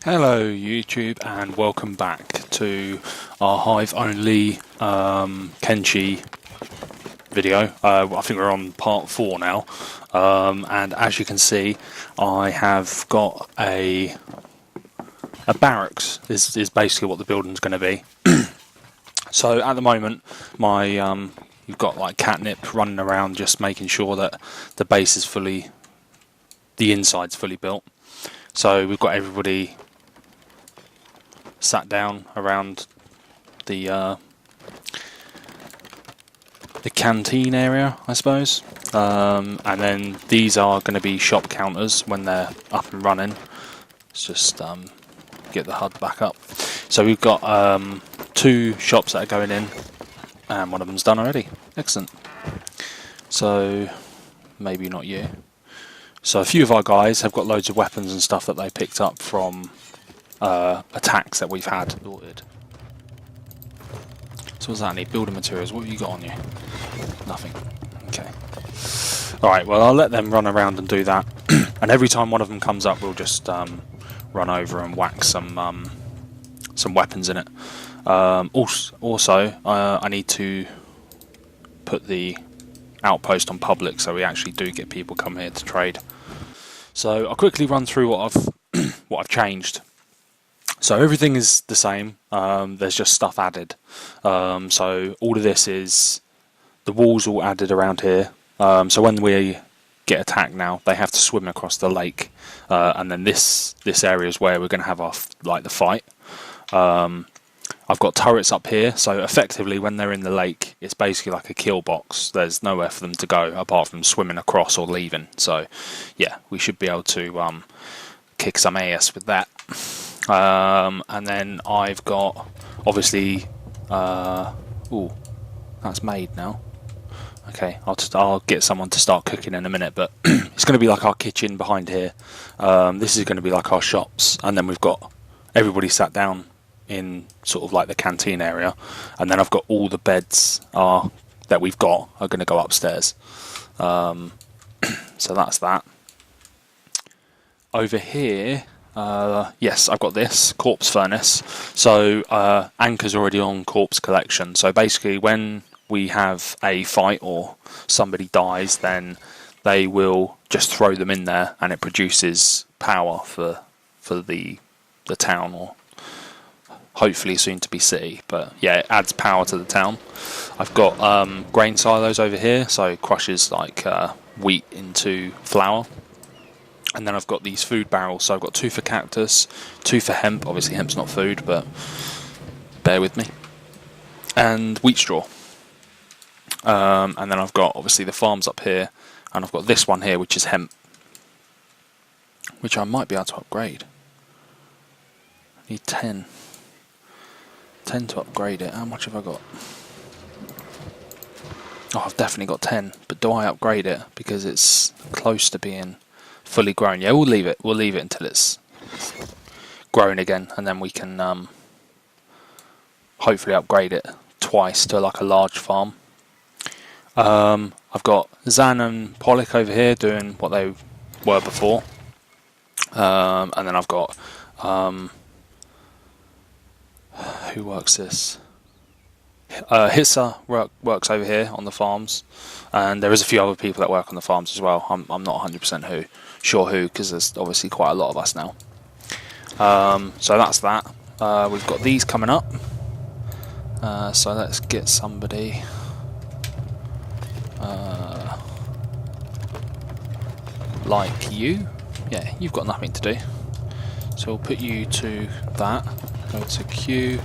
Hello YouTube and welcome back to our Hive only Kenshi video. I think we're on part 4 now, and as you can see I have got a barracks is basically what the building's going to be. So at the moment you've got like catnip running around just making sure that the base is the inside's fully built. So we've got everybody sat down around the canteen area, I suppose, and then these are going to be shop counters when they're up and running. Let's just get the HUD back up. So we've got 2 shops that are going in, and one of them's done already. Excellent. So maybe not you. So a few of our guys have got loads of weapons and stuff that they picked up from attacks that we've had. So what's that need? Building materials. What have you got on you? Nothing. Okay. Alright, well I'll let them run around and do that. And every time one of them comes up we'll just run over and whack some weapons in it. Also, I need to put the outpost on public so we actually do get people come here to trade. So I'll quickly run through what I've changed. So everything is the same, there's just stuff added. So all of this is, the walls all added around here, so when we get attacked now they have to swim across the lake, and then this area is where we're going to have the fight. I've got turrets up here, so effectively when they're in the lake it's basically like a kill box. There's nowhere for them to go apart from swimming across or leaving, so yeah, we should be able to kick some ass with that. And then I've got obviously ooh, that's made now. Okay, I'll get someone to start cooking in a minute, but it's going to be like our kitchen behind here. This is going to be like our shops, and then we've got everybody sat down in sort of like the canteen area, and then I've got all the beds that we've got are going to go upstairs. So that's that. Over here, yes, I've got this corpse furnace. So Anchor's already on corpse collection. So basically when we have a fight or somebody dies, then they will just throw them in there and it produces power for the town, or hopefully soon to be city. But yeah, it adds power to the town. I've got grain silos over here, so it crushes like wheat into flour. And then I've got these food barrels, so I've got 2 for cactus, 2 for hemp. Obviously hemp's not food, but bear with me. And wheat straw. And then I've got obviously the farms up here, and I've got this one here which is hemp, which I might be able to upgrade. I need 10 to upgrade it. How much have I got? Oh, I've definitely got 10, but do I upgrade it because it's close to being fully grown? Yeah, we'll leave it until it's grown again, and then we can hopefully upgrade it twice to like a large farm. I've got Zan and Pollock over here doing what they were before, and then I've got who works this? Hissa works over here on the farms, and there is a few other people that work on the farms as well. I'm not 100% sure who, because there's obviously quite a lot of us now. So that's that. We've got these coming up, so let's get somebody like you. Yeah, you've got nothing to do, so we'll put you to that. Go to queue,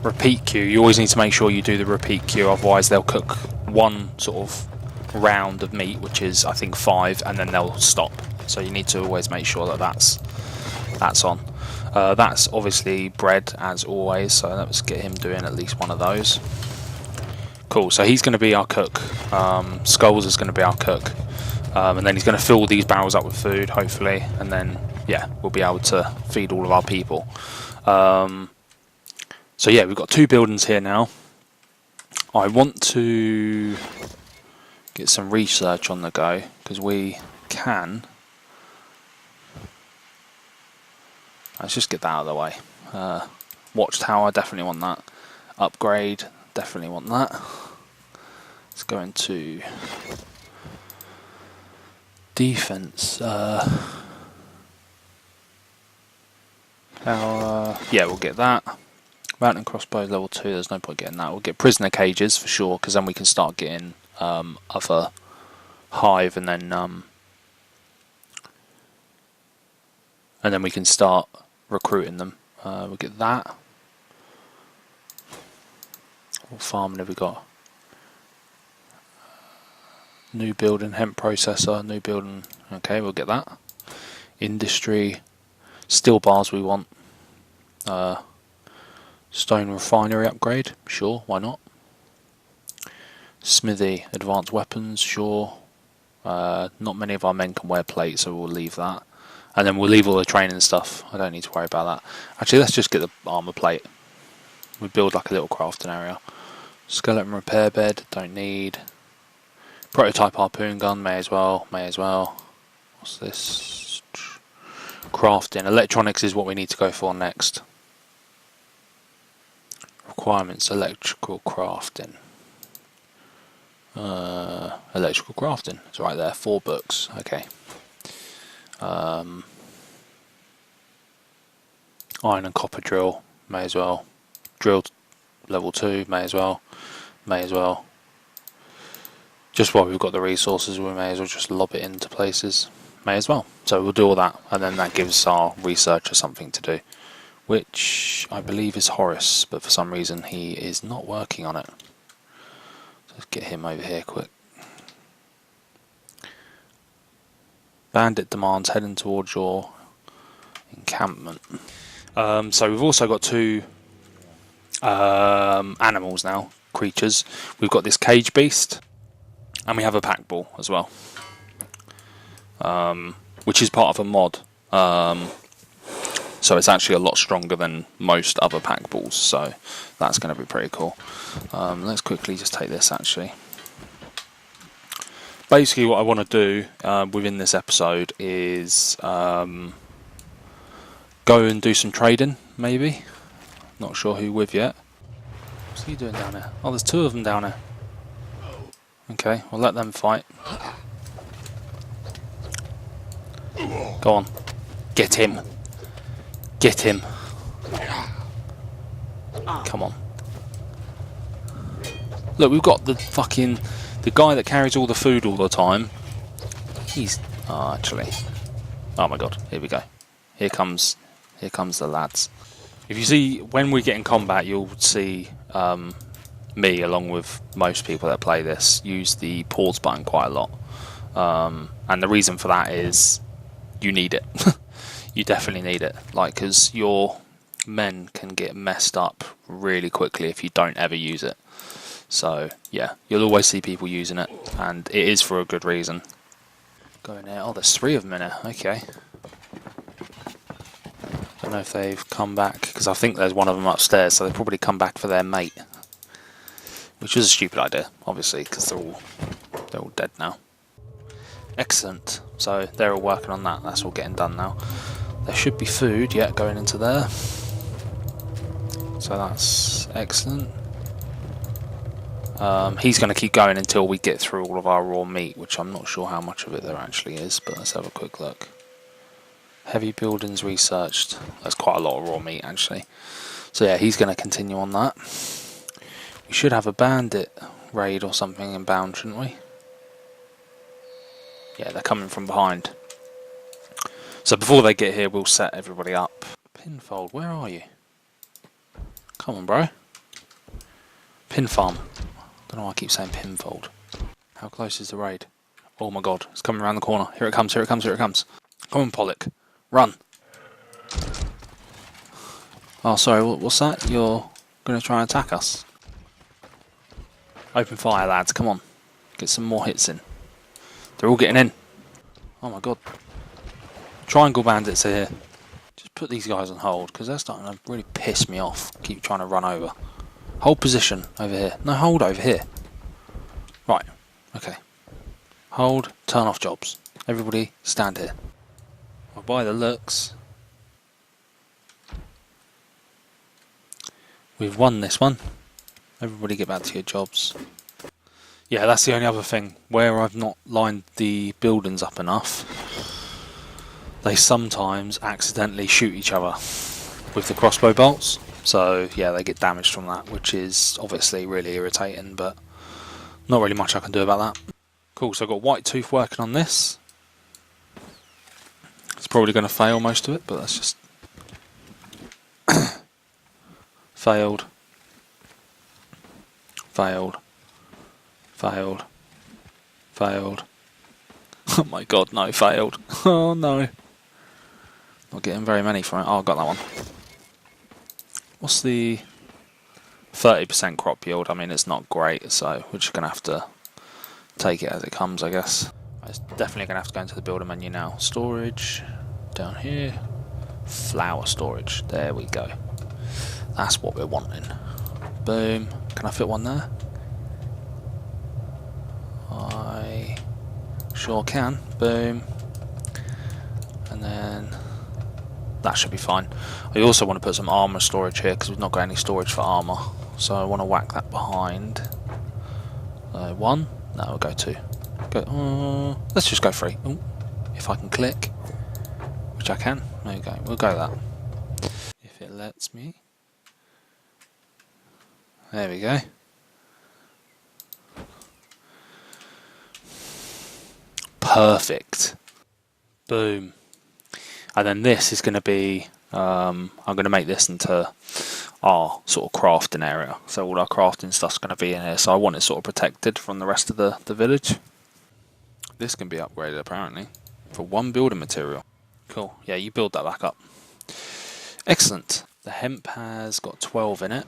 repeat queue. You always need to make sure you do the repeat queue, otherwise they'll cook one sort of round of meat, which is I think 5, and then they'll stop. So you need to always make sure that that's on. That's obviously bread as always, so let's get him doing at least one of those. Cool, so he's going to be our cook. Skulls is going to be our cook, and then he's going to fill these barrels up with food hopefully, and then yeah, we'll be able to feed all of our people. So yeah, we've got 2 buildings here now. I want to get some research on the go, because we can Let's just get that out of the way. Watchtower, definitely want that. Upgrade, definitely want that. Let's go into defense. Yeah, we'll get that. Mountain crossbow level 2. There's no point getting that. We'll get prisoner cages for sure, because then we can start getting other hive, and then we can start recruiting them. We'll get that. What farming have we got? New building, hemp processor, new building. Okay, we'll get that. Industry, steel bars we want. Stone refinery upgrade, sure, why not? Smithy, advanced weapons, sure. Not many of our men can wear plate, so we'll leave that. And then we'll leave all the training stuff. I don't need to worry about that. Actually, let's just get the armour plate. We build like a little crafting area. Skeleton repair bed, don't need. Prototype harpoon gun, may as well. What's this? Crafting. Electronics is what we need to go for next. Requirements, electrical crafting. Electrical crafting, it's right there, 4 books, okay. Iron and copper drill, may as well. Drill level 2, may as well. Just while we've got the resources, we may as well just lob it into places, may as well. So we'll do all that, and then that gives our researcher something to do, which I believe is Horace, but for some reason he is not working on it. So let's get him over here quick. Bandit demands heading towards your encampment. So we've also got 2 animals now, creatures. We've got this cage beast, and we have a pack ball as well, which is part of a mod. So it's actually a lot stronger than most other pack balls, so that's going to be pretty cool. Let's quickly just take this actually. Basically what I want to do within this episode is go and do some trading, maybe. Not sure who with yet. What's he doing down there? Oh, there's 2 of them down there. Okay, we'll let them fight. Go on. Get him. Get him. Come on. Look, we've got the guy that carries all the food all the time. He's actually. Oh my god, here we go. Here comes the lads. If you see, when we get in combat, you'll see me, along with most people that play this, use the pause button quite a lot. And the reason for that is you need it. You definitely need it, like, because your men can get messed up really quickly if you don't ever use it. So yeah, you'll always see people using it, and it is for a good reason. Go in there. Oh, there's 3 of them in there. Okay. Don't know if they've come back, because I think there's one of them upstairs, so they've probably come back for their mate, which was a stupid idea, obviously, because they're all dead now. Excellent. So they're all working on that. That's all getting done now. There should be food yet going into there, so that's excellent. He's going to keep going until we get through all of our raw meat, which I'm not sure how much of it there actually is, but let's have a quick look. Heavy buildings researched. That's quite a lot of raw meat actually. So yeah, he's going to continue on that. We should have a bandit raid or something inbound, shouldn't we? Yeah, they're coming from behind. So before they get here, we'll set everybody up. Pinfold, where are you? Come on, bro. Pin farm. Don't know why I keep saying pinfold. How close is the raid? Oh my god, it's coming around the corner. Here it comes, here it comes, here it comes. Come on, Pollock. Run. Oh, sorry, what's that? You're going to try and attack us? Open fire, lads, come on. Get some more hits in. They're all getting in. Oh my god. Triangle bandits are here. Just put these guys on hold, because they're starting to really piss me off. Keep trying to run over. Hold position over here. No, hold over here. Right, okay. Hold, turn off jobs. Everybody stand here. Well, by the looks, We've won this one. Everybody get back to your jobs. Yeah, that's the only other thing. Where I've not lined the buildings up enough, they sometimes accidentally shoot each other with the crossbow bolts. So yeah, they get damaged from that, which is obviously really irritating, but not really much I can do about that. Cool, so I've got White Tooth working on this. It's probably going to fail most of it, but that's just... failed. Failed. Failed. Failed. Oh my god, no, failed. Oh no. Not getting very many from it. Oh, I got that one. What's the 30% crop yield? I mean, it's not great, so we're just going to have to take it as it comes, I guess. It's definitely going to have to go into the builder menu now. Storage, down here. Flower storage, there we go. That's what we're wanting. Boom. Can I fit one there? I sure can. Boom. And then that should be fine. I also want to put some armor storage here because we've not got any storage for armor. So I want to whack that behind. One. No, we'll go two. Go. Let's just go three. Ooh, if I can click, which I can. There you go. We'll go that. If it lets me. There we go. Perfect. Boom. And then this is going to be, I'm going to make this into our sort of crafting area. So all our crafting stuff's going to be in here. So I want it sort of protected from the rest of the village. This can be upgraded apparently for one building material. Cool. Yeah, you build that back up. Excellent. The hemp has got 12 in it.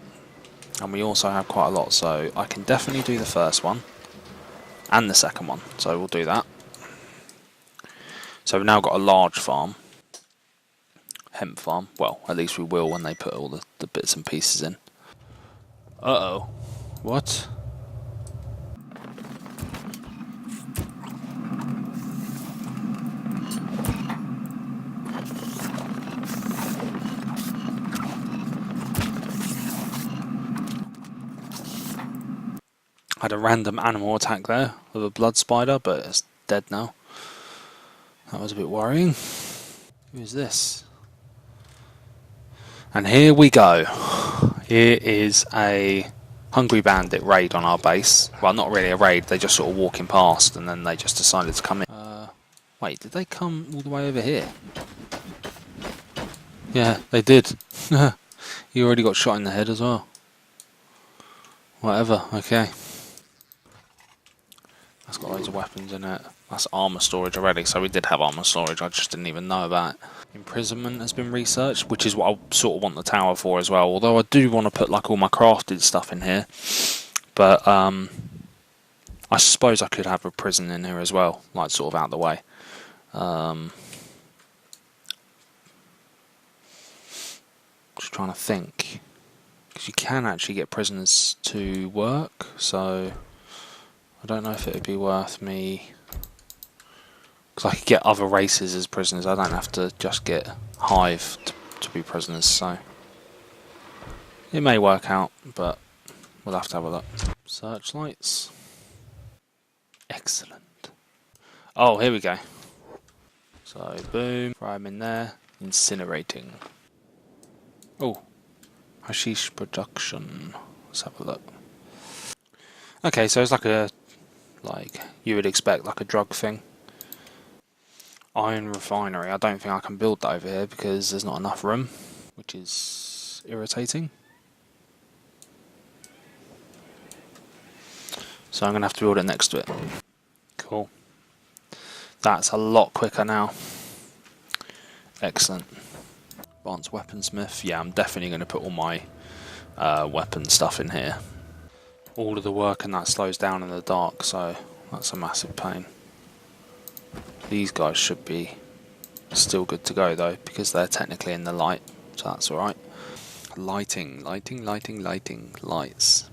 And we also have quite a lot. So I can definitely do the first one and the second one. So we'll do that. So we've now got a large farm. Hemp farm. Well, at least we will when they put all the bits and pieces in. Uh-oh. What? Had a random animal attack there with a blood spider, but it's dead now. That was a bit worrying. Who's this? And here we go. Here is a Hungry Bandit raid on our base. Well, not really a raid, they just sort of walking past and then they just decided to come in. Wait, did they come all the way over here? Yeah, they did. You already got shot in the head as well. Whatever, okay. That's got loads of weapons in it. That's armor storage already, so we did have armor storage, I just didn't even know about it. Imprisonment has been researched, which is what I sort of want the tower for as well, although I do want to put like all my crafted stuff in here. But I suppose I could have a prison in here as well, like sort of out of the way. Just trying to think, because you can actually get prisoners to work, so I don't know if it would be worth me, because I could get other races as prisoners. I don't have to just get Hive to be prisoners, so it may work out, but we'll have to have a look. Searchlights. Excellent. Oh, here we go. So, boom. Throw them in there. Incinerating. Oh. Hashish production. Let's have a look. Okay, so it's like you would expect, like a drug thing. Iron refinery. I don't think I can build that over here because there's not enough room, which is irritating. So I'm going to have to build it next to it. Cool. That's a lot quicker now. Excellent. Advanced weaponsmith. Yeah, I'm definitely going to put all my weapon stuff in here. All of the work and that slows down in the dark, so that's a massive pain. These guys should be still good to go though, because they're technically in the light, so that's alright. Lighting, lighting, lighting, lighting, lights.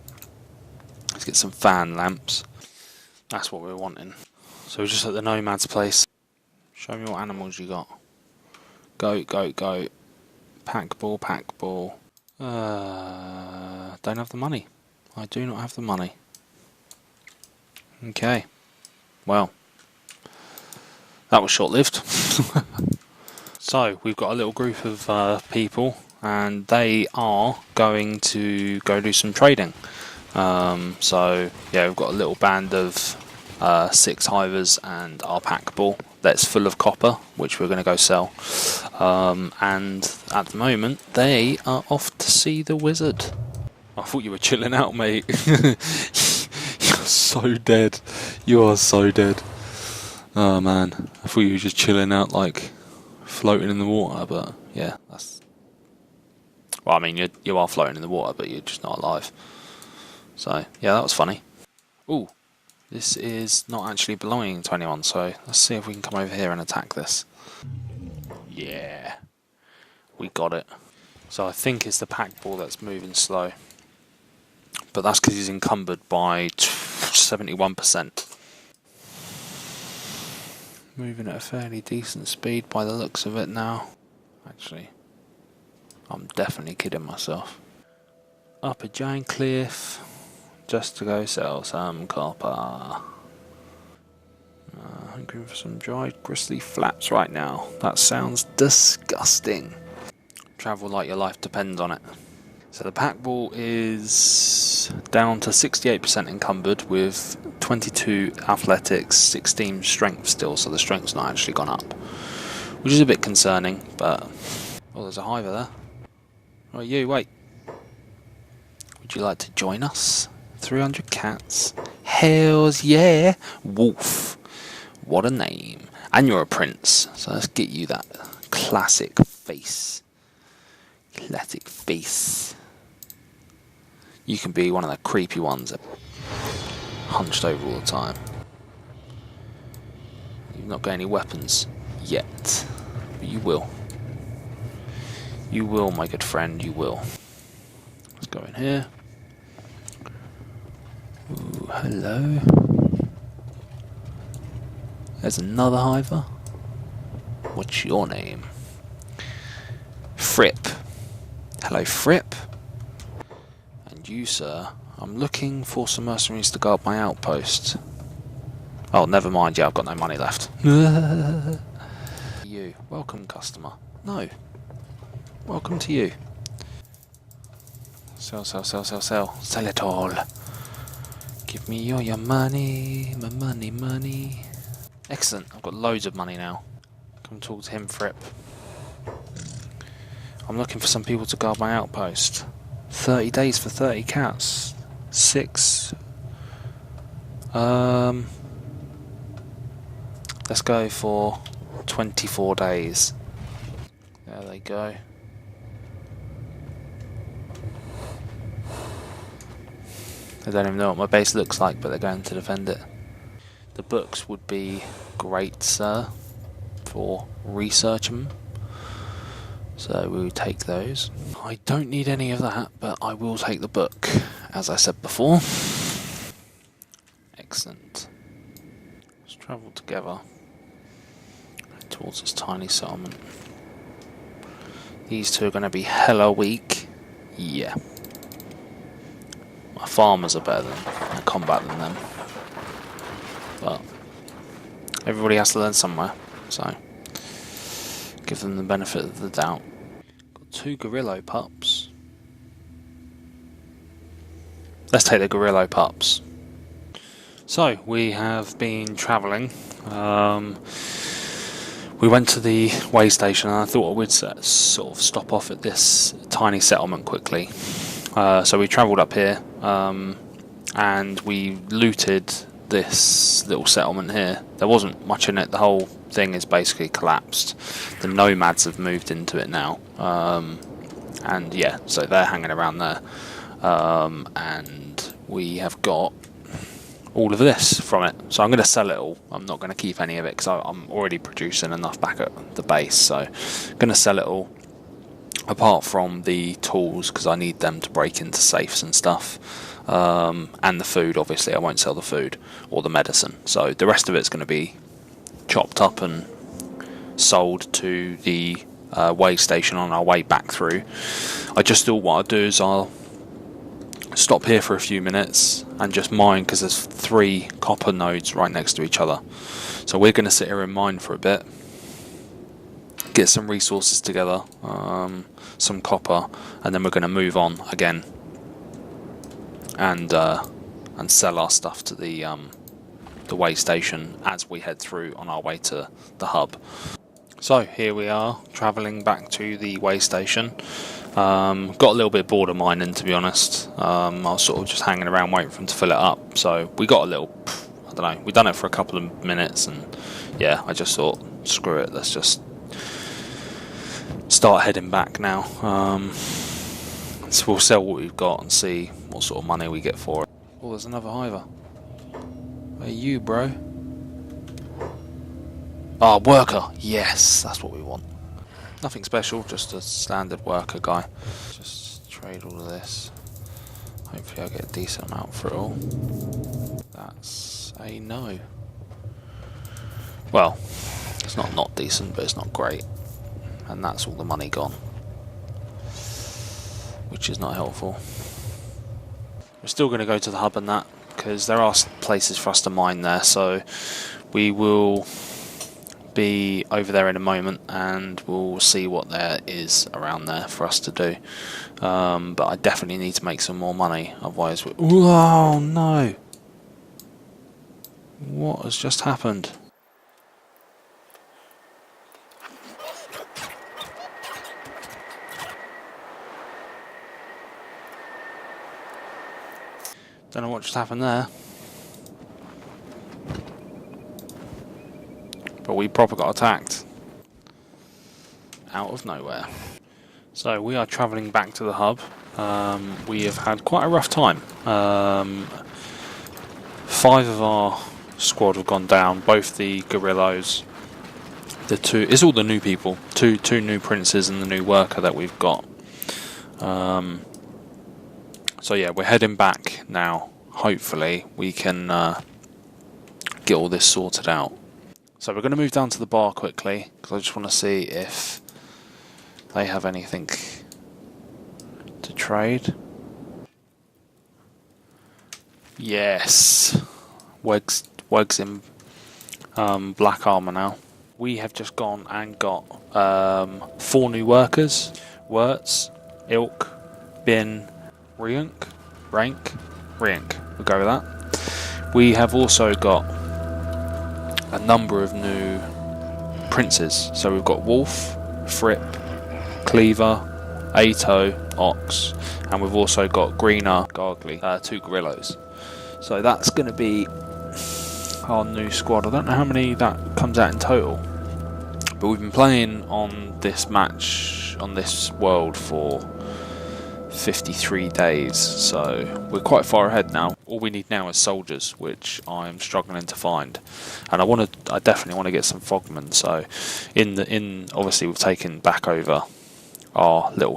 Let's get some fan lamps. That's what we're wanting. So we're just at the nomad's place. Show me what animals you got. Goat, goat, goat. Pack ball, pack ball. Don't have the money. I do not have the money. Okay. Well, that was short-lived. So, we've got a little group of people, and they are going to go do some trading. So, yeah, we've got a little band of 6 hivers and our pack ball that's full of copper, which we're going to go sell. And at the moment, they are off to see the wizard. I thought you were chilling out, mate. You're so dead. You are so dead. Oh man, I thought you were just chilling out, like floating in the water. But yeah, that's. Well, I mean, you are floating in the water, but you're just not alive. So yeah, that was funny. Ooh, this is not actually belonging to anyone. So let's see if we can come over here and attack this. Yeah, we got it. So I think it's the pack ball that's moving slow. But that's because he's encumbered by 71%. Moving at a fairly decent speed by the looks of it now. Actually, I'm definitely kidding myself. Up a giant cliff just to go sell some copper. Hungry for some dried gristly flaps right now. That sounds disgusting. Travel like your life depends on it. So the pack ball is down to 68% encumbered with 22 athletics, 16 strength still, so the strength's not actually gone up, which is a bit concerning, but... Oh, there's a hiver there. Oh, you, wait. Would you like to join us? 300 cats. Hells yeah! Wolf. What a name. And you're a prince, so let's get you that classic face. Classic face. You can be one of the creepy ones that hunched over all the time. You've not got any weapons yet, but you will. You will, my good friend, you will. Let's go in here. Ooh, hello. There's another hiver. What's your name? Fripp. Hello, Fripp. And you, sir, I'm looking for some mercenaries to guard my outpost. Oh, never mind, yeah, I've got no money left. You, welcome, customer. No. Welcome to you. Sell, sell, sell, sell, sell. Sell it all. Give me all your money. My money, money. Excellent, I've got loads of money now. Come talk to him, Fripp. I'm looking for some people to guard my outpost. 30 days for 30 cats. 6. Let's go for 24 days. There they go. I don't even know what my base looks like, but they're going to defend it. The books would be great, sir, for researching. So we'll take those. I don't need any of that, but I will take the book, as I said before. Excellent. Let's travel together towards this tiny settlement. These two are going to be hella weak. Yeah. My farmers are better than combat than them. But everybody has to learn somewhere, so give them the benefit of the doubt. Got 2 Gorillo pups. Let's take the Gorillo pups. So we have been travelling. We went to the way station, and I thought we'd sort of stop off at this tiny settlement quickly. So we travelled up here, and we looted this little settlement here. There wasn't much in it. The whole thing is basically collapsed. The nomads have moved into it now, and yeah, so they're hanging around there, and we have got all of this from it, so I'm going to sell it all. I'm not going to keep any of it because I'm already producing enough back at the base, so I'm going to sell it all apart from the tools because I need them to break into safes and stuff. And the food, obviously I won't sell the food or the medicine, so the rest of it's going to be chopped up and sold to the way station on our way back through. I just thought what I'd do is I'll stop here for a few minutes and just mine, because there's 3 copper nodes right next to each other. So we're going to sit here and mine for a bit, get some resources together, some copper, and then we're going to move on again and sell our stuff to the way station as we head through on our way to the hub. So here we are, travelling back to the way station. Got a little bit bored of mining, to be honest. I was sort of just hanging around waiting for them to fill it up. So we got a little, I don't know, we've done it for a couple of minutes, and yeah, I just thought, screw it, let's just start heading back now. So we'll sell what we've got and see what sort of money we get for it. Oh, there's another hiver. Hey, you, bro. Ah, worker. Yes, that's what we want. Nothing special, just a standard worker guy. Just trade all of this. Hopefully I'll get a decent amount for it all. That's a no. Well, it's not decent, but it's not great. And that's all the money gone, which is not helpful. We're still going to go to the hub and that, because there are places for us to mine there, so we will be over there in a moment and we'll see what there is around there for us to do. But I definitely need to make some more money, otherwise oh no! What has just happened? Don't know what just happened there. But we proper got attacked out of nowhere. So we are travelling back to the hub. We have had quite a rough time. 5 of our squad have gone down. Both the guerrillas, the 2. It's all the new people. Two new princes and the new worker that we've got. So yeah, we're heading back now. Hopefully we can get all this sorted out. So we're going to move down to the bar quickly, because I just want to see if they have anything to trade. Yes, Weg's in black armour now. We have just gone and got 4 new workers: Wirtz, Ilk, Bin, Riunk. We'll go with that. We have also got a number of new princes. So we've got Wolf, Fripp, Cleaver, Ato, Ox, and we've also got Greener, Gargly, 2 Gorillos. So that's going to be our new squad. I don't know how many that comes out in total, but we've been playing on this match, on this world, for 53 days, so we're quite far ahead now. All we need now is soldiers, which I'm struggling to find, and I definitely want to get some fogmen. So obviously we've taken back over our little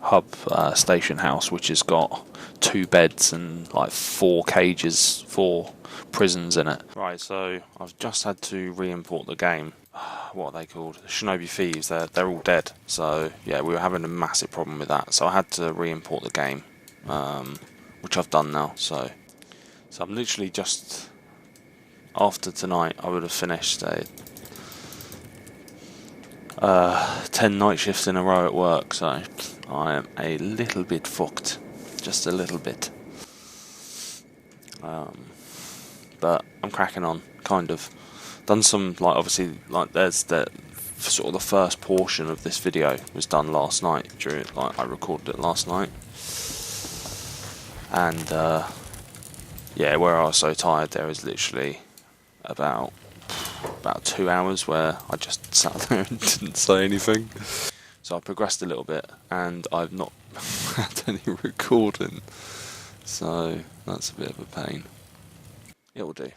hub station house, which has got 2 beds and like 4 cages, 4 prisons in it. Right, so I've just had to re-import the game. What are they called? Shinobi Thieves. They're all dead. So yeah, we were having a massive problem with that. So I had to re-import the game, which I've done now. So I'm literally just, after tonight, I would have finished 10 night shifts in a row at work. So I am a little bit fucked, just a little bit. But I'm cracking on, kind of. Done some, like, obviously, like, there's the sort of the first portion of this video was done last night. I recorded it last night, and yeah, where I was so tired, there was literally about 2 hours where I just sat there and didn't say anything. So I progressed a little bit, and I've not had any recording, so that's a bit of a pain. It'll do.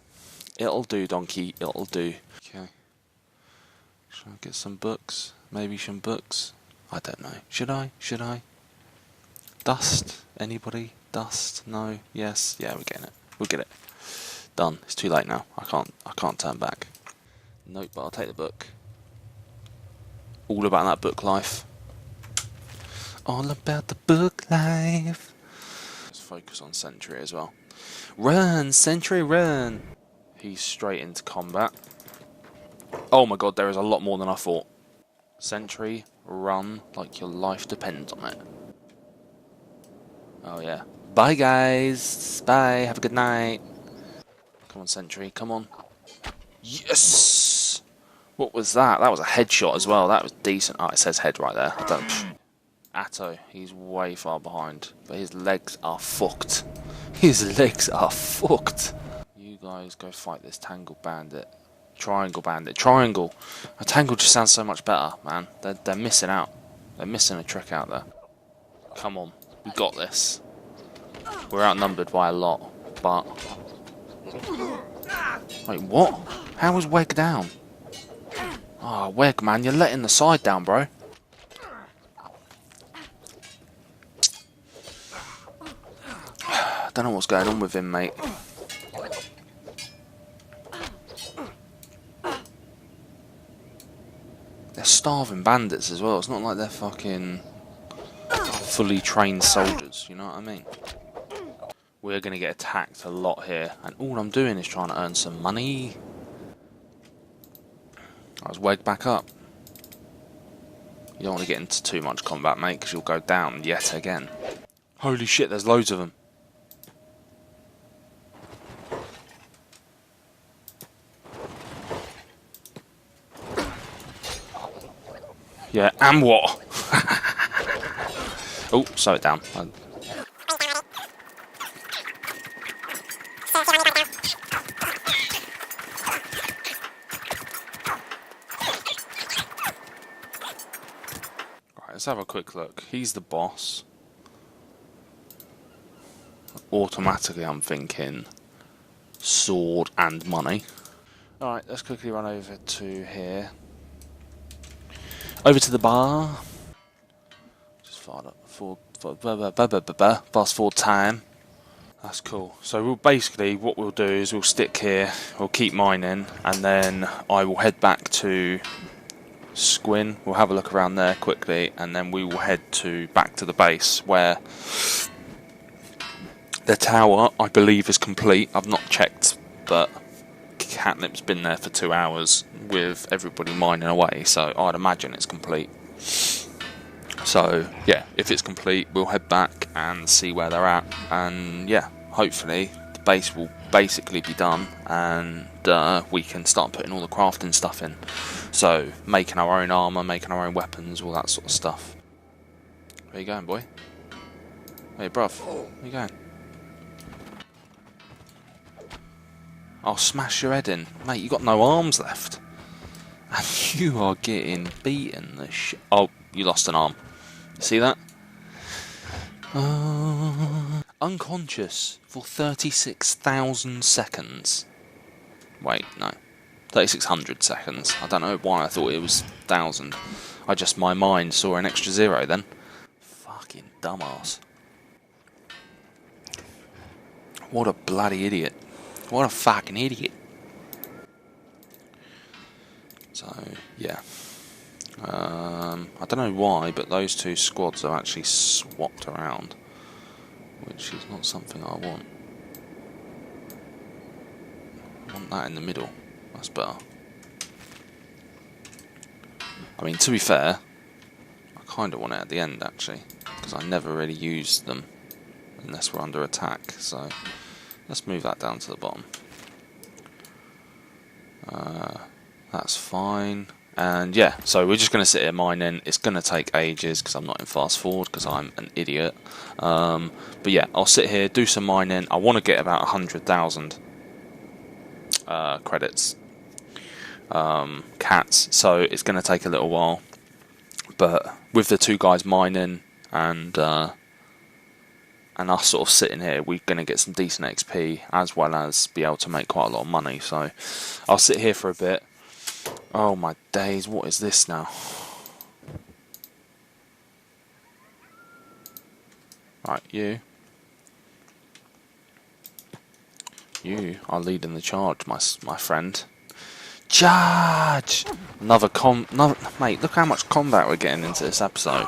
It'll do, donkey, it'll do. Okay. Should I get some books? Maybe some books? I don't know. Should I? Dust? Anybody? Dust? No? Yes? Yeah, we're getting it. We'll get it. Done. It's too late now. I can't turn back. Nope, but I'll take the book. All about that book life. All about the book life. Let's focus on Sentry as well. Run, Sentry, run! He's straight into combat. Oh my god, there is a lot more than I thought. Sentry, run like your life depends on it. Oh yeah. Bye guys. Bye. Have a good night. Come on, Sentry. Come on. Yes! What was that? That was a headshot as well. That was decent. Oh, it says head right there. I don't... Atto, he's way far behind. But his legs are fucked. His legs are fucked. You guys go fight this Tangle Bandit. Triangle Bandit. Triangle! A Tangle just sounds so much better, man. They're missing out. They're missing a trick out there. Come on. We got this. We're outnumbered by a lot. But... Wait, what? How was Weg down? Oh, Weg, man. You're letting the side down, bro. Don't know what's going on with him, mate. They're starving bandits as well. It's not like they're fucking fully trained soldiers, you know what I mean? We're going to get attacked a lot here. And all I'm doing is trying to earn some money. I was Weg back up. You don't want to get into too much combat, mate, because you'll go down yet again. Holy shit, there's loads of them. Yeah, and what? Oh, slow it down. Right, let's have a quick look. He's the boss. Automatically, I'm thinking sword and money. Alright, let's quickly run over to here. Over to the bar. Just fast forward time. That's cool. So we'll basically, what we'll do is we'll stick here, we'll keep mining, and then I will head back to Squin. We'll have a look around there quickly, and then we will head back to the base where the tower, I believe, is complete. I've not checked, but Catnip's been there for 2 hours with everybody mining away, so I'd imagine it's complete. So yeah, if it's complete, we'll head back and see where they're at, and yeah, hopefully the base will basically be done, and we can start putting all the crafting stuff in. So making our own armour, making our own weapons, all that sort of stuff. Where you going, boy? Hey, bruv, where you going? I'll smash your head in. Mate, you got no arms left. And you are getting beaten the shit. Oh, you lost an arm. See that? Unconscious for 36,000 seconds. Wait, no. 3,600 seconds. I don't know why I thought it was 1,000. My mind saw an extra zero then. Fucking dumbass. What a bloody idiot. What a fucking idiot. So, yeah. I don't know why, but those two squads are actually swapped around, which is not something I want. I want that in the middle. That's better. I mean, to be fair, I kind of want it at the end, actually, because I never really use them unless we're under attack, so... Let's move that down to the bottom. That's fine. And yeah, so we're just going to sit here mining. It's going to take ages because I'm not in fast forward because I'm an idiot. But yeah, I'll sit here, do some mining. I want to get about 100,000 credits. Cats. So it's going to take a little while. But with the two guys mining and us sort of sitting here, we're going to get some decent XP as well as be able to make quite a lot of money. So I'll sit here for a bit. Oh my days, what is this now? Right, you are leading the charge, my friend. Charge! Mate, look how much combat we're getting into this episode.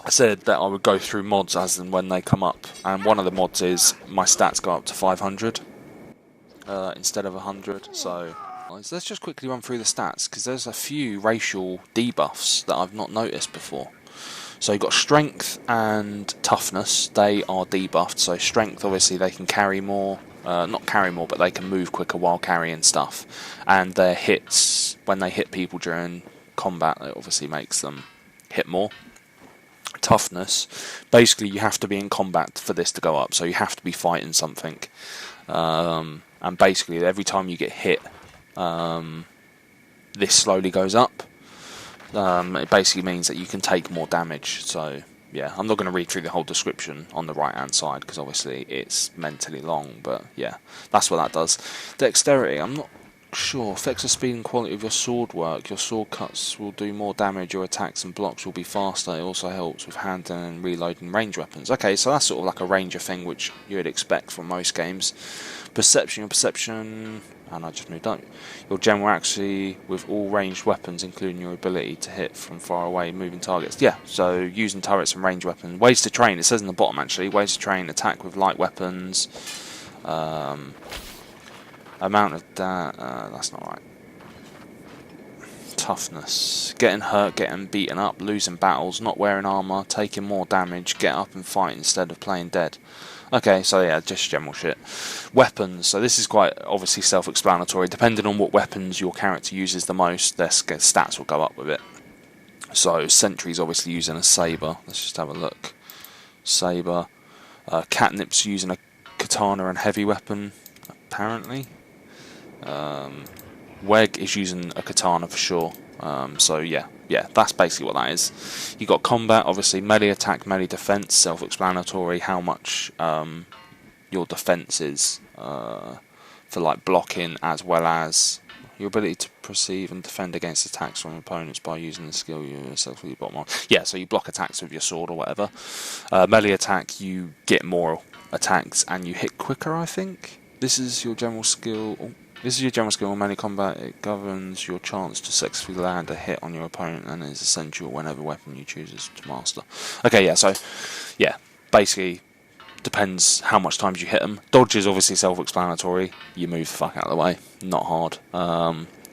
I said that I would go through mods as and when they come up, and one of the mods is my stats go up to 500 instead of 100, so let's just quickly run through the stats, because there's a few racial debuffs that I've not noticed before. So you've got strength and toughness, they are debuffed. So strength, obviously they can carry more, not carry more, but they can move quicker while carrying stuff. And their hits, when they hit people during combat, it obviously makes them hit more. Toughness, basically you have to be in combat for this to go up, so you have to be fighting something. And basically every time you get hit, this slowly goes up. It basically means that you can take more damage. So yeah, I'm not going to read through the whole description on the right hand side because obviously it's mentally long, but yeah, that's what that does. Dexterity, I'm not sure. Affects the speed and quality of your sword work. Your sword cuts will do more damage, your attacks and blocks will be faster. It also helps with handling and reloading range weapons. Okay, so that's sort of like a ranger thing which you would expect from most games. Perception, your perception, and I just moved on. Your general accuracy with all ranged weapons, including your ability to hit from far away moving targets. Yeah, so using turrets and ranged weapons. Ways to train, it says in the bottom actually, ways to train, attack with light weapons. Amount of that, that's not right. Toughness, getting hurt, getting beaten up, losing battles, not wearing armour, taking more damage, get up and fight instead of playing dead. Okay, so yeah, just general shit. Weapons, so this is quite obviously self-explanatory. Depending on what weapons your character uses the most, their stats will go up with it. So Sentry's obviously using a saber. Let's just have a look. Saber. Catnip's using a katana and heavy weapon, apparently. Weg is using a katana for sure. So yeah, that's basically what that is. You got combat, obviously melee attack, melee defense, self-explanatory. How much your defense is for like blocking, as well as your ability to perceive and defend against attacks from opponents by using the skill you yourself with your bottom arm. Yeah, so you block attacks with your sword or whatever. Melee attack, you get more attacks and you hit quicker, I think. This is your general skill. This is your general skill in melee combat. It governs your chance to successfully land a hit on your opponent and is essential whenever weapon you choose to master. Okay, yeah, so yeah, basically depends how much times you hit them. Dodge is obviously self-explanatory. You move the fuck out of the way, not hard.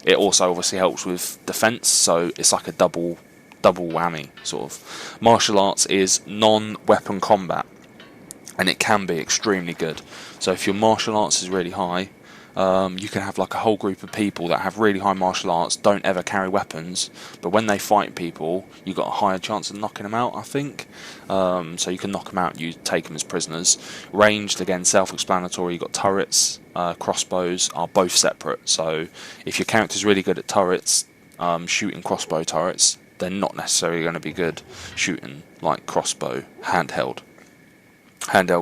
It also obviously helps with defense, so it's like a double whammy sort of. Martial arts is non-weapon combat, and it can be extremely good. So if your martial arts is really high, you can have like a whole group of people that have really high martial arts, don't ever carry weapons, but when they fight people, you've got a higher chance of knocking them out, I think. So you can knock them out, you take them as prisoners. Ranged, again, self-explanatory. You've got turrets, crossbows are both separate. So if your character's really good at turrets, shooting crossbow turrets, they're not necessarily going to be good shooting like crossbow, handheld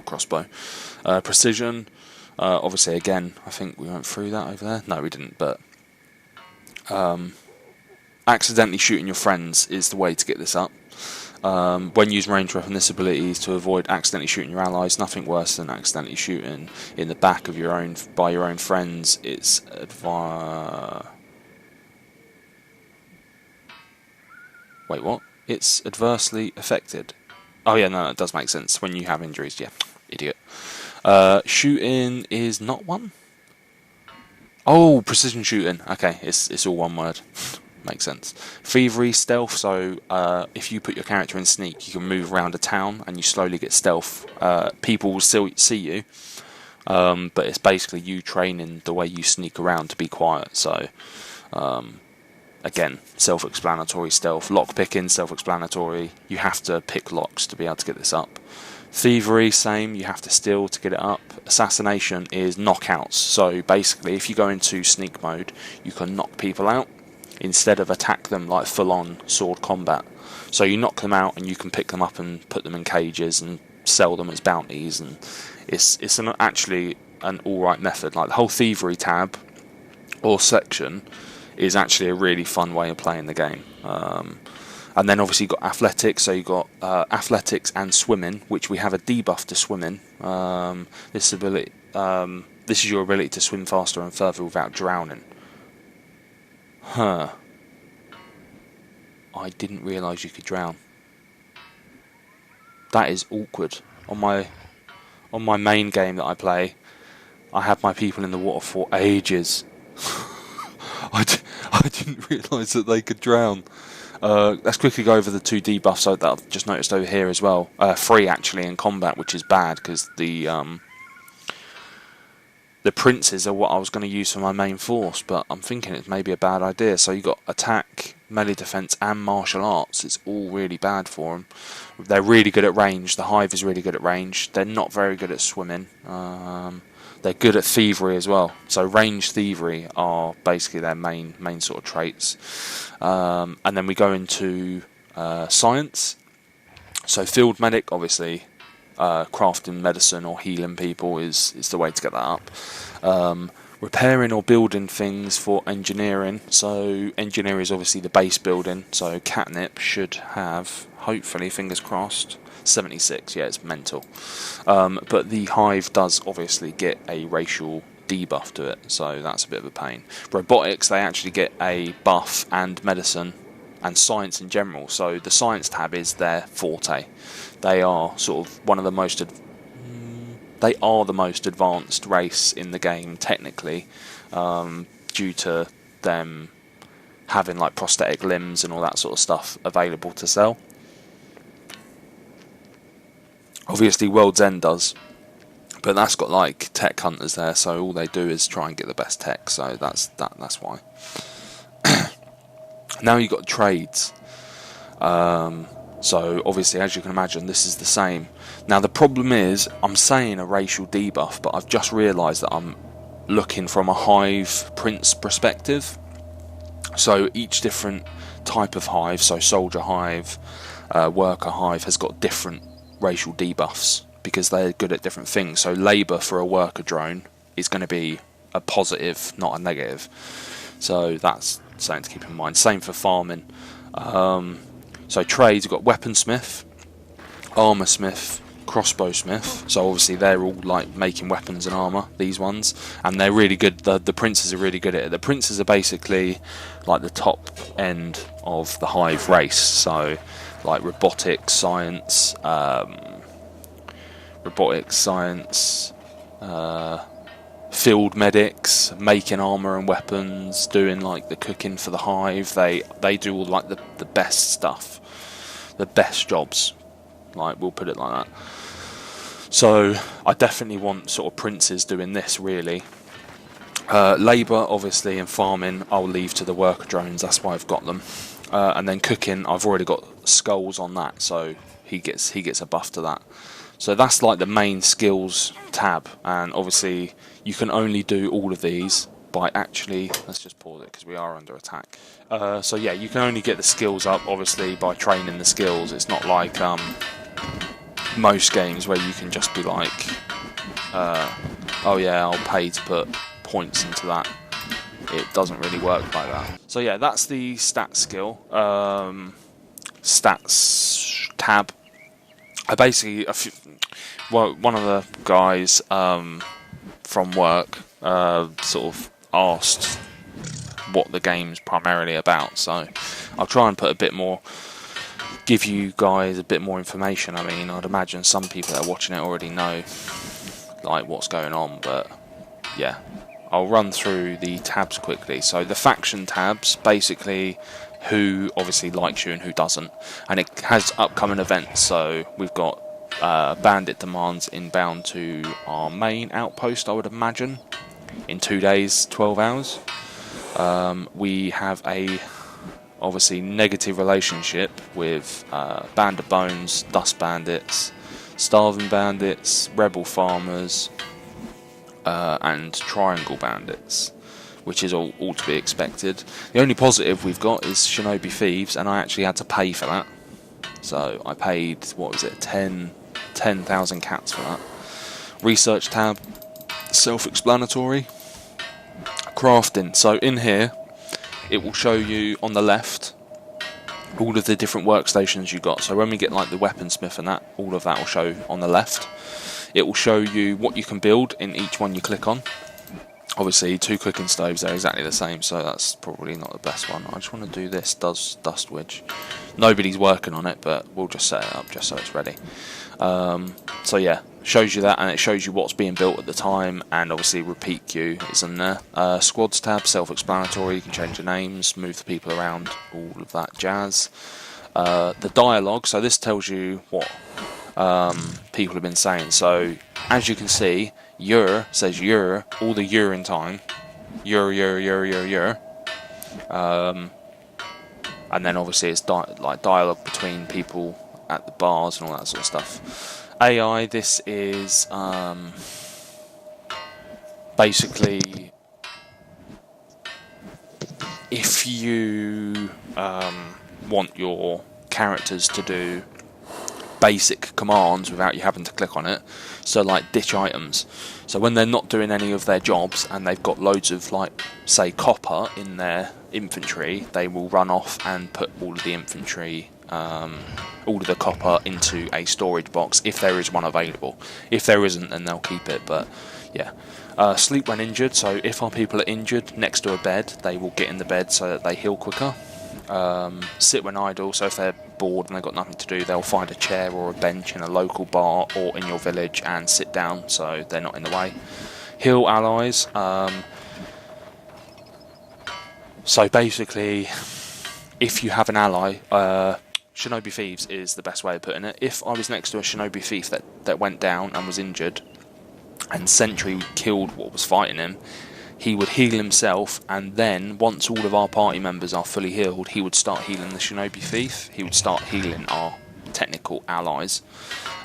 crossbow. Precision, obviously again, I think we went through that over there. No, we didn't, but accidentally shooting your friends is the way to get this up. When using ranged weapon, this ability is to avoid accidentally shooting your allies. Nothing worse than accidentally shooting in the back of your own friends. It's wait, what? It's adversely affected. Oh yeah, no, it does make sense when you have injuries. Yeah, idiot. Shooting is not one. Oh, precision shooting. Okay, it's all one word. Makes sense. Thievery, stealth. So if you put your character in sneak, you can move around a town and you slowly get stealth. People will still see you, but it's basically you training the way you sneak around to be quiet. So again, self-explanatory. Stealth. Lockpicking, self-explanatory. You have to pick locks to be able to get this up. Thievery, same, you have to steal to get it up. Assassination is knockouts. So basically, if you go into sneak mode, you can knock people out instead of attack them like full-on sword combat. So you knock them out and you can pick them up and put them in cages and sell them as bounties, and it's actually an alright method. Like the whole thievery tab or section is actually a really fun way of playing the game. And then obviously you've got athletics, so you've got athletics and swimming, which we have a debuff to swimming. This is your ability to swim faster and further without drowning. Huh. I didn't realise you could drown. That is awkward. On my main game that I play, I had my people in the water for ages. I didn't realise that they could drown. Let's quickly go over the 2 debuffs that I've just noticed over here as well. 3 actually in combat, which is bad because the princes are what I was going to use for my main force, but I'm thinking it's maybe a bad idea. So you got attack, melee defense, and martial arts. It's all really bad for them. They're really good at range. The Hive is really good at range. They're not very good at swimming. They're good at thievery as well. So range thievery are basically their main sort of traits. And then we go into science. So field medic, obviously. Crafting medicine or healing people is the way to get that up. Repairing or building things for engineering. So engineering is obviously the base building. So catnip should have, hopefully, fingers crossed, 76. Yeah, it's mental. But the Hive does obviously get a racial debuff to it, so that's a bit of a pain. Robotics, they actually get a buff, and medicine and science in general. So the science tab is their forte. They are sort of one of the most they are the most advanced race in the game technically, due to them having like prosthetic limbs and all that sort of stuff available to sell. Obviously World's End does, but that's got like tech hunters there, so all they do is try and get the best tech, so that's why. Now you've got trades. So obviously, as you can imagine, this is the same. Now the problem is, I'm saying a racial debuff, but I've just realised that I'm looking from a Hive Prince perspective. So each different type of Hive, so Soldier Hive, Worker Hive, has got different racial debuffs because they're good at different things. So labour for a worker drone is going to be a positive, not a negative. So that's something to keep in mind. Same for farming. So trades, you've got weaponsmith, armoursmith, crossbowsmith. So obviously they're all like making weapons and armour, these ones, and they're really good. The princes are really good at it. The princes are basically like the top end of the Hive race. So like robotics, science, field medics, making armour and weapons, doing like the cooking for the Hive. They do all like the best stuff, the best jobs, like we'll put it like that. So I definitely want sort of princes doing this really. Labour obviously and farming I'll leave to the worker drones, that's why I've got them. And then cooking, I've already got skulls on that, so he gets a buff to that. So that's like the main skills tab, and obviously you can only do all of these by actually, let's just pause it because we are under attack. So yeah, you can only get the skills up obviously by training the skills. It's not like most games where you can just be like, oh yeah, I'll pay to put points into that. It doesn't really work like that. So yeah, that's the stats skill, stats tab. I basically, one of the guys from work sort of asked what the game's primarily about, so I'll try and put a bit more, give you guys a bit more information. I mean, I'd imagine some people that are watching it already know like what's going on, but yeah, I'll run through the tabs quickly. So the faction tabs, basically who obviously likes you and who doesn't, and it has upcoming events. So we've got bandit demands inbound to our main outpost, I would imagine, in 2 days, 12 hours. We have a obviously negative relationship with Band of Bones, Dust Bandits, Starving Bandits, Rebel Farmers, and Triangle Bandits, which is all to be expected. The only positive we've got is Shinobi Thieves, and I actually had to pay for that. So I paid, what was it, 10,000 cats for that. Research tab, self-explanatory. Crafting, so in here it will show you on the left all of the different workstations you got. So when we get like the weaponsmith and that, all of that will show on the left. It will show you what you can build in each one you click on. Obviously, 2 cooking stoves, they're exactly the same, so that's probably not the best one. I just want to do this dust wedge. Nobody's working on it, but we'll just set it up just so it's ready. So yeah, shows you that, and it shows you what's being built at the time, and obviously repeat queue is in there. Squads tab, self-explanatory, you can change your names, move the people around, all of that jazz. The dialogue, so this tells you what people have been saying. So as you can see, "yer" says "yer," all the "yer" in time, "yer, yer, yer, yer, yer," and then obviously it's like dialogue between people at the bars and all that sort of stuff. AI, this is basically if you want your characters to do basic commands without you having to click on it, so like ditch items. So when they're not doing any of their jobs and they've got loads of, like, say, copper in their inventory, they will run off and put all of the infantry, all of the copper into a storage box if there is one available. If there isn't, then they'll keep it. But yeah, sleep when injured. So if our people are injured next to a bed, they will get in the bed so that they heal quicker. Sit when idle, so if they're bored and they've got nothing to do, they'll find a chair or a bench in a local bar or in your village and sit down so they're not in the way. Heal allies, so basically if you have an ally, Shinobi Thieves is the best way of putting it. If I was next to a Shinobi Thief that went down and was injured and Sentry killed what was fighting him, he would heal himself, and then once all of our party members are fully healed, he would start healing the Shinobi Thief. He would start healing our technical allies.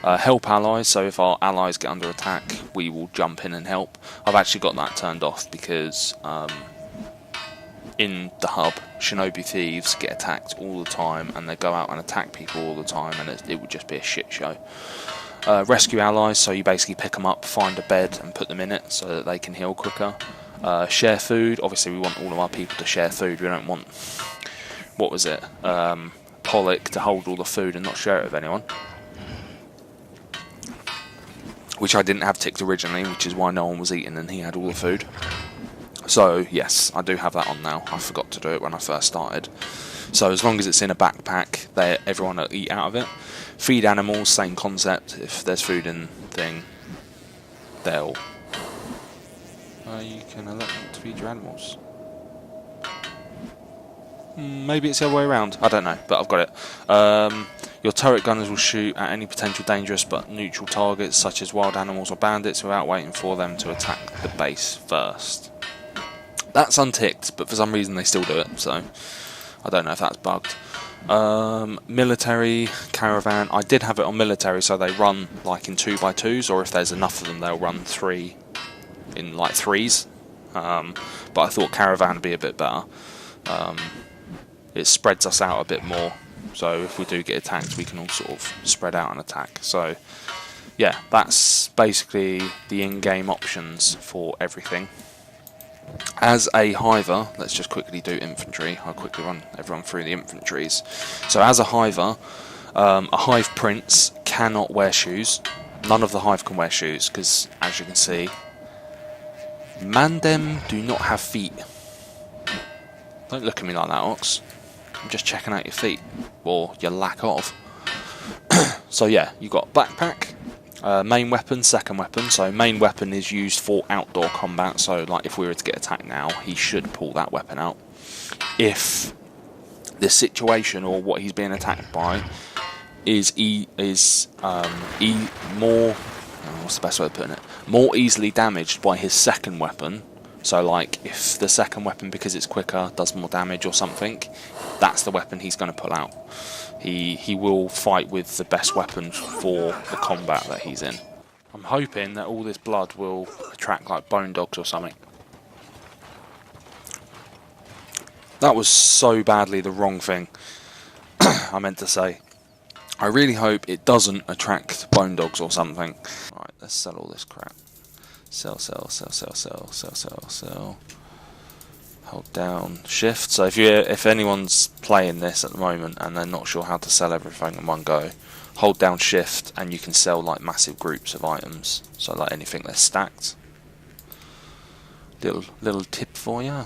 Help allies, so if our allies get under attack, we will jump in and help. I've actually got that turned off because in the hub, Shinobi Thieves get attacked all the time, and they go out and attack people all the time, and it would just be a shit show. Rescue allies, so you basically pick them up, find a bed and put them in it so that they can heal quicker. Share food, obviously we want all of our people to share food. We don't want, what was it, Pollock to hold all the food and not share it with anyone, which I didn't have ticked originally, which is why no one was eating and he had all the food. So yes, I do have that on now. I forgot to do it when I first started. So as long as it's in a backpack, everyone will eat out of it. Feed animals, same concept. If there's food in thing, they'll you can elect them to feed your animals. Maybe it's the other way around. I don't know, but I've got it. Your turret gunners will shoot at any potential dangerous but neutral targets, such as wild animals or bandits, without waiting for them to attack the base first. That's unticked, but for some reason they still do it, so I don't know if that's bugged. Military caravan. I did have it on military, so they run like in 2x2s, or if there's enough of them, they'll run 3 in like 3s. But I thought caravan would be a bit better. It spreads us out a bit more, so if we do get attacked, we can all sort of spread out and attack. So yeah, that's basically the in-game options for everything. As a hiver, let's just quickly do infantry. I'll quickly run everyone through the infantries. So as a hiver, a hive prince cannot wear shoes. None of the hive can wear shoes because, as you can see, Mandem do not have feet. Don't look at me like that, Ox. I'm just checking out your feet, or your lack of. So yeah, you've got backpack, main weapon, second weapon. So main weapon is used for outdoor combat, so like if we were to get attacked now, he should pull that weapon out. If the situation or what he's being attacked by is more, what's the best way of putting it, more easily damaged by his second weapon, so like if the second weapon, because it's quicker, does more damage or something, that's the weapon he's going to pull out. He will fight with the best weapon for the combat that he's in. I'm hoping that all this blood will attract like bone dogs or something. That was so badly the wrong thing I meant to say. I really hope it doesn't attract bone dogs or something. Alright, let's sell all this crap. Sell, sell, sell, sell, sell, sell, sell, sell. Hold down shift. So if anyone's playing this at the moment and they're not sure how to sell everything in one go, hold down shift and you can sell like massive groups of items. So like anything that's stacked. Little tip for you.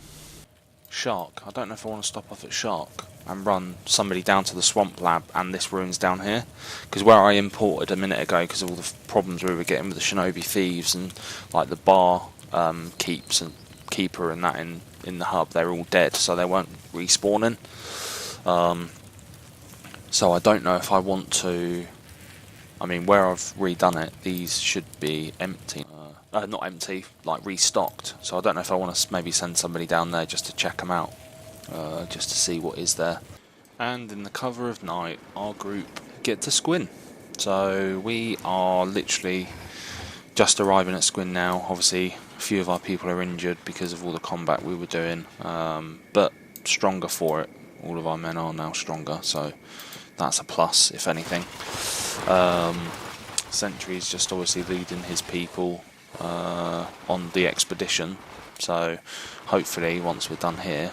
Shark. I don't know if I want to stop off at Shark and run somebody down to the swamp lab and this ruins down here, because where I imported a minute ago, because of all the problems we were getting with the shinobi thieves and like the bar keeper and that in the hub, they're all dead, so they weren't respawning. So I don't know if I want to. I mean, where I've redone it, these should be empty. Not empty, like restocked. So I don't know if I want to maybe send somebody down there just to check them out, just to see what is there. And in the cover of night, our group get to Squin. So we are literally just arriving at Squin now. Obviously, a few of our people are injured because of all the combat we were doing, but stronger for it. All of our men are now stronger, so that's a plus, if anything. Sentry's just obviously leading his people on the expedition, so hopefully once we're done here,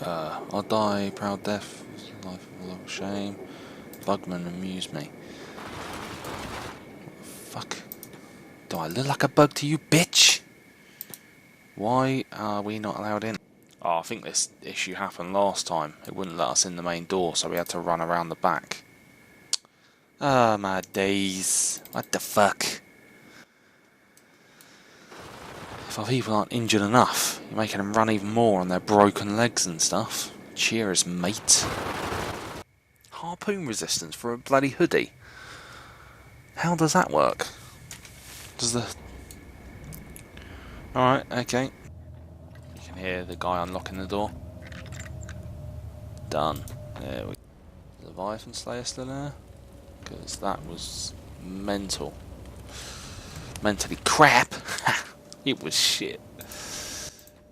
I'll die proud death, life full of shame, bugmen amuse me. Fuck, do I look like a bug to you, bitch? Why are we not allowed in? Oh, I think this issue happened last time. It wouldn't let us in the main door, so we had to run around the back. Ah, my days. What the fuck? If our people aren't injured enough, you're making them run even more on their broken legs and stuff. Cheers, mate. Harpoon resistance for a bloody hoodie. How does that work? Does the... Alright, okay. You can hear the guy unlocking the door. Done. There we go. Leviathan Slayer still there? Because that was mental. Mentally crap. It was shit.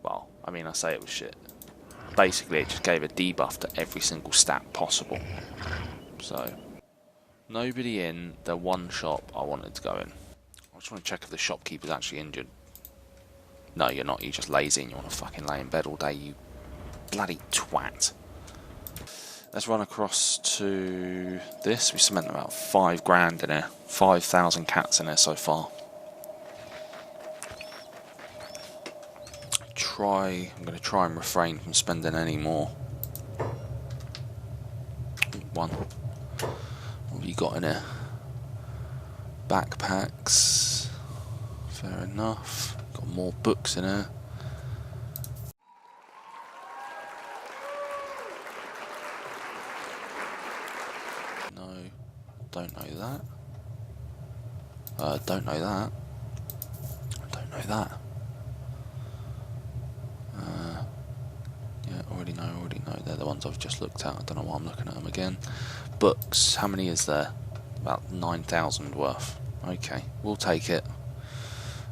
Well, I mean, I say it was shit. Basically, it just gave a debuff to every single stat possible. So, nobody in the one shop I wanted to go in. I just want to check if the shopkeeper's actually injured. No, you're not. You're just lazy and you want to fucking lay in bed all day, you bloody twat. Let's run across to this. We spent about 5 grand in here. 5,000 cats in here so far. I'm going to try and refrain from spending any more. One. What have you got in here? Backpacks. Fair enough. Got more books in here. No. Don't know that. Don't know that. Don't know that. Already know. They're the ones I've just looked at. I don't know why I'm looking at them again. Books, how many is there? About 9,000 worth. Okay, we'll take it.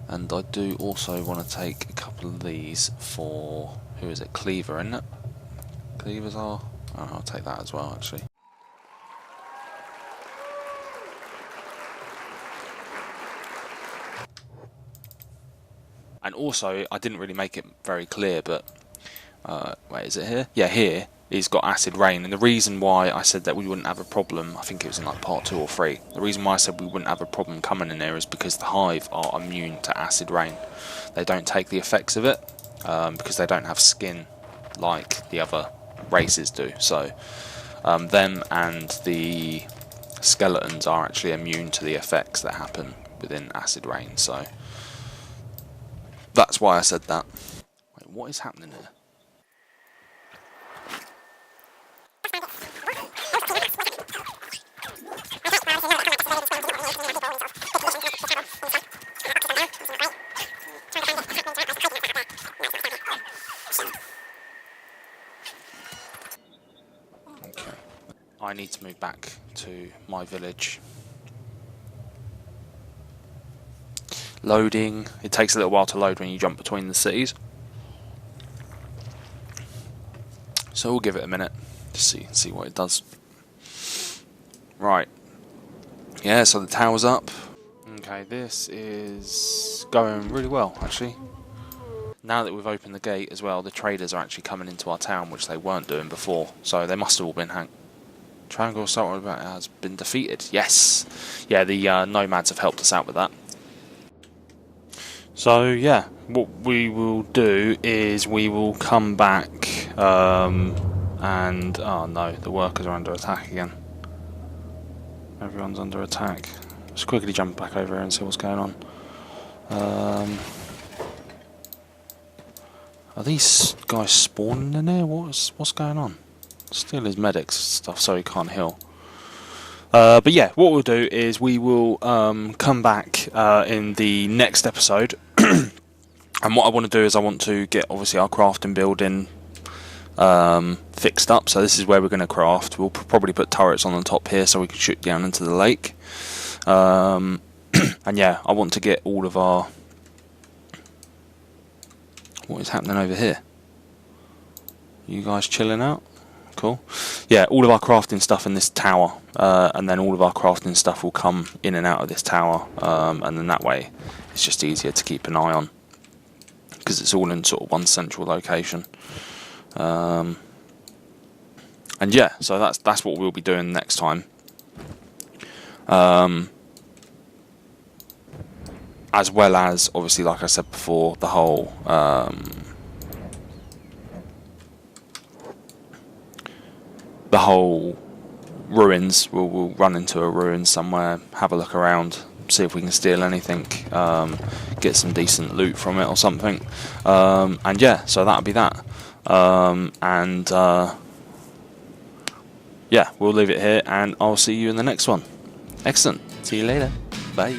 And I do also want to take a couple of these for, who is it? Cleaver, isn't it? Cleavers are? Oh, I'll take that as well, actually. And also, I didn't really make it very clear, but wait, is it here? Yeah, here he's got acid rain, and the reason why I said that we wouldn't have a problem, I think it was in like part 2 or 3, the reason why I said we wouldn't have a problem coming in there is because the Hive are immune to acid rain. They don't take the effects of it, because they don't have skin like the other races do, so them and the skeletons are actually immune to the effects that happen within acid rain, so that's why I said that. Wait, what is happening here? Okay. I need to move back to my village. Loading. It takes a little while to load when you jump between the cities. So we'll give it a minute to see what it does. Right. Yeah, so the tower's up. Okay, this is going really well, actually. Now that we've opened the gate as well, the traders are actually coming into our town, which they weren't doing before. So they must have all been Triangle Assault has been defeated. Yes! Yeah, the nomads have helped us out with that. So yeah, what we will do is we will come back and oh no, the workers are under attack again. Everyone's under attack. Let's quickly jump back over here and see what's going on. Are these guys spawning in there? What's going on? Steal his medics stuff so he can't heal. But yeah, what we'll do is we will come back in the next episode. And what I want to do is I want to get obviously our crafting building fixed up. So this is where we're going to craft. We'll probably put turrets on the top here so we can shoot down into the lake. And yeah, I want to get all of our... What is happening over here? You guys chilling out? Cool. Yeah, all of our crafting stuff in this tower, and then all of our crafting stuff will come in and out of this tower, and then that way it's just easier to keep an eye on because it's all in sort of one central location. And yeah, so that's what we'll be doing next time. As well as, obviously, like I said before, the whole ruins. We'll run into a ruin somewhere, have a look around, see if we can steal anything, get some decent loot from it or something. And yeah, so that'll be that. Yeah, we'll leave it here, and I'll see you in the next one. Excellent. See you later. Bye.